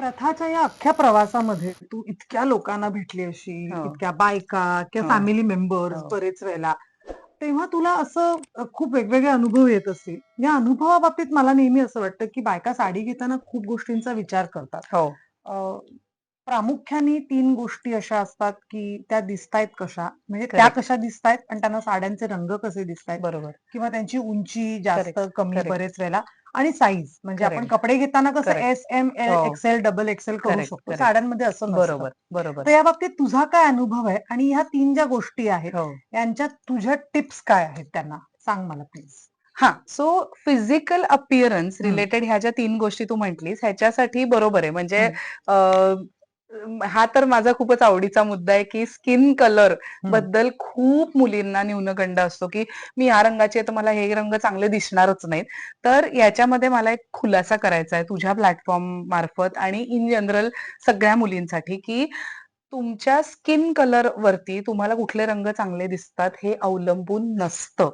प्रथाच्या या अख्ख्या प्रवासामध्ये तू इतक्या लोकांना भेटली अशी, हो, इतक्या बायका किंवा हो, फॅमिली मेंबर्स हो, बरेच वेळेला. तेव्हा तुला असं खूप वेगवेगळे अनुभव येत असतील. या अनुभवाबाबतीत मला नेहमी असं वाटतं, की बायका साडी घेताना खूप गोष्टींचा विचार करतात. हो. अ, प्रामुख्याने 3 गोष्टी अशा असतात, की त्या दिसतायत कशा, म्हणजे त्या करेक्ट. कशा दिसतायत आणि त्यांना साड्यांचे रंग कसे दिसतायत बरोबर. किंवा त्यांची उंची जास्त करेक्ट, कमी करेक्ट, बरेच वेळेला आणि साईज म्हणजे आपण करेक्ट, कपडे घेताना कसं करेक्ट. एस, एम, हो. एक्सेल, डबल एक्सेल करू करेक्ट, शकतो. करेक्ट. साड्यांमध्ये असं नसतं. बरोबर, बरोबर. तर या बाबतीत तुझा काय अनुभव आहे आणि ह्या 3 ज्या गोष्टी आहेत, हो. यांच्यात तुझ्या टिप्स काय आहेत त्यांना? सांग मला प्लीज. हां. सो फिजिकल अपीअरन्स हं, रिलेटेड ह्या ज्या 3 गोष्टी तू म्हटलीस ह्याच्यासाठी बरोबर आहे. म्हणजे हं, अ, हा तर माझा खूपच आवडीचा मुद्दा आहे, की स्किन कलर हं. बद्दल खूप मुलींना न्यूनगंड असतो, की मी या रंगाची आहे तर मला हे रंग चांगले दिसणारच नाहीत. तर याच्यामध्ये मला एक खुलासा करायचा आहे तुझ्या प्लॅटफॉर्म मार्फत आणि इन जनरल सगळ्या मुलींसाठी, की तुमच्या स्किन कलर वरती तुम्हाला कुठले रंग चांगले दिसतात हे अवलंबून नसतं.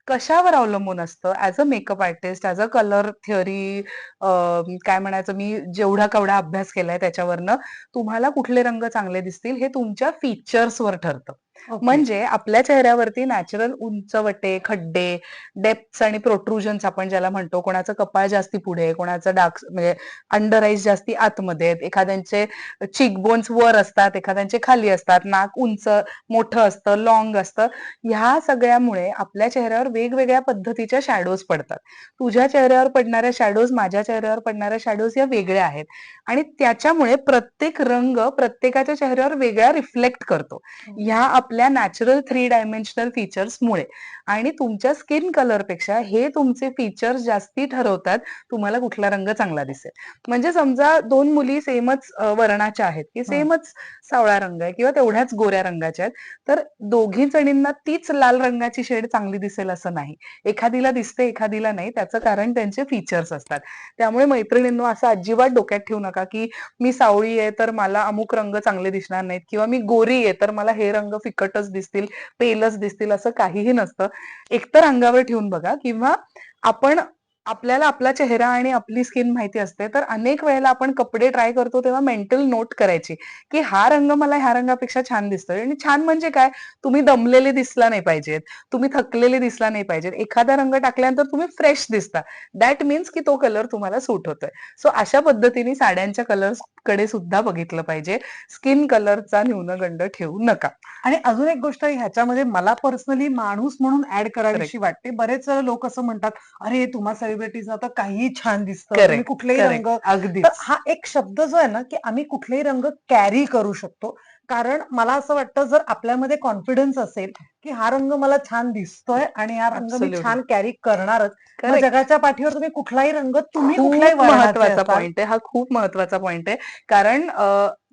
कशावर अवलंबून असतं? As a makeup artist, as a colour theory काय म्हणायचं मी जेवढा-केवढा अभ्यास केलाय त्याच्यावरनं तुम्हाला कुठले रंग चांगले दिसतील हे तुमच्या फीचर्सवर ठरतं. ओके. म्हणजे आपल्या चेहऱ्यावरती नॅचरल उंचवटे, खड्डे, डेप्थ्स आणि प्रोट्रुजन्स आपण ज्याला म्हणतो. कोणाचं कपाळ जास्ती पुढे, कोणाचं डार्क म्हणजे अंडर आईज जास्ती आतमध्ये आहेत, एखाद्यांचे चीक बोन्स वर असतात, एखाद्यांचे खाली असतात, नाक उंच मोठं असतं, लाँग असतं. ह्या सगळ्यामुळे आपल्या चेहऱ्यावर वेगवेगळ्या पद्धतीच्या शॅडोज पडतात. तुझ्या चेहऱ्यावर पडणाऱ्या शॅडोज, माझ्या चेहऱ्यावर पडणाऱ्या शॅडोज या वेगळ्या आहेत आणि त्याच्यामुळे प्रत्येक रंग प्रत्येकाच्या चेहऱ्यावर वेगळा रिफ्लेक्ट करतो. ह्या आपल्या नॅचरल 3 डायमेन्शनल फीचर्समुळे आणि तुमच्या स्किन कलरपेक्षा हे तुमचे फीचर्स जास्ती ठरवतात, तुम्हाला कुठला रंग चांगला दिसेल. म्हणजे समजा 2 मुली सेमच वर्णाच्या आहेत, की हं. सेमच सावळा रंग आहे किंवा तेवढ्याच गोऱ्या रंगाच्या आहेत. तर दोघी जणींना तीच लाल रंगाची शेड चांगली दिसेल असं नाही. एखादीला दिसते, एखादीला नाही. त्याचं कारण त्यांचे फीचर्स असतात. त्यामुळे मैत्रिणींनो असं अजिबात डोक्यात ठेवू नका, की मी सावळी आहे तर मला अमुक रंग चांगले दिसणार नाहीत किंवा मी गोरी आहे तर मला हे रंग फिकटच दिसतील, पेलच दिसतील असं काहीही नसतं. एकतर अंगावर ठेवून बघा किंवा आपण आपल्याला आपला चेहरा आणि आपली स्किन माहिती असते. तर अनेक वेळेला आपण कपडे ट्राय करतो तेव्हा मेंटल नोट करायची, की हा रंग मला ह्या रंगापेक्षा छान दिसतोय आणि छान म्हणजे काय? तुम्ही दमलेले दिसला नाही पाहिजेत, तुम्ही थकलेले दिसला नाही पाहिजेत. एखादा रंग टाकल्यानंतर तुम्ही फ्रेश दिसता. दॅट मीन्स की तो कलर तुम्हाला सूट होतोय. सो अशा पद्धतीने साड्यांच्या कलर्सकडे सुद्धा बघितलं पाहिजे. स्किन कलरचा न्यूनगंड ठेवू नका. आणि अजून एक गोष्ट ह्याच्यामध्ये मला पर्सनली माणूस म्हणून ऍड करावीशी करेक्ट, वाटते. बरेच लोक असं म्हणतात, "अरे, तुम्हा सेलिब्रिटीजना तर काहीही छान दिसतं. तुम्ही करेक्ट, कुठलेही रंग." करेक्ट. तर अगदीच. हा एक शब्द जो आहे ना, की आम्ही कुठलेही रंग कॅरी करू शकतो. कारण मला असं वाटतं जर आपल्यामध्ये कॉन्फिडन्स असेल, की हा रंग मला छान दिसतोय आणि हा रंग मी ॲब्सोल्युटली. छान कॅरी करणारच. मग करेक्ट. जगाच्या पाठीवर तुम्ही कुठलाही रंग तुम्ही कुठल्याही खूप वर्णाचे महत्वाचा असाल. पॉइंट आहे. हा खूप महत्वाचा पॉइंट आहे. कारण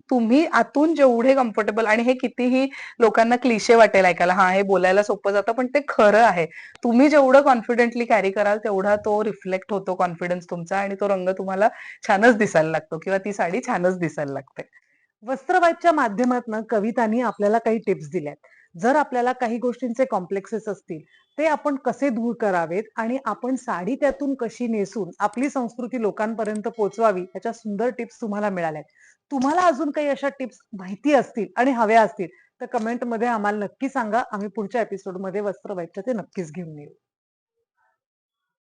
तुम्ही आतून जेवढे कम्फर्टेबल आणि हे कितीही लोकांना क्लिशे वाटेल ऐकायला, हां, हे बोलायला सोपं जातं, पण ते खरं आहे. तुम्ही जेवढं कॉन्फिडेंटली कॅरी कराल, तेवढा तो रिफ्लेक्ट होतो कॉन्फिडन्स तुमचा आणि तो रंग तुम्हाला छानच दिसायला लागतो किंवा ती साडी छानच दिसायला लागते. वस्त्रवादच्या माध्यमातून कवितांनी आपल्याला काही टिप्स दिल्यात. जर आपल्याला काही गोष्टींचे कॉम्प्लेक्सेस असतील, ते आपण कसे दूर करावेत आणि आपण साडी त्यातून कशी नेसून आपली संस्कृती लोकांपर्यंत पोहोचवावी, याच्या सुंदर टिप्स तुम्हाला मिळाल्यात. तुम्हाला अजून काही अशा टिप्स माहिती असतील आणि हव्या असतील, तर कमेंटमध्ये आम्हाला नक्की सांगा. आम्ही पुढच्या एपिसोडमध्ये वस्त्रवादच्या ते नक्कीच घेऊन येऊ.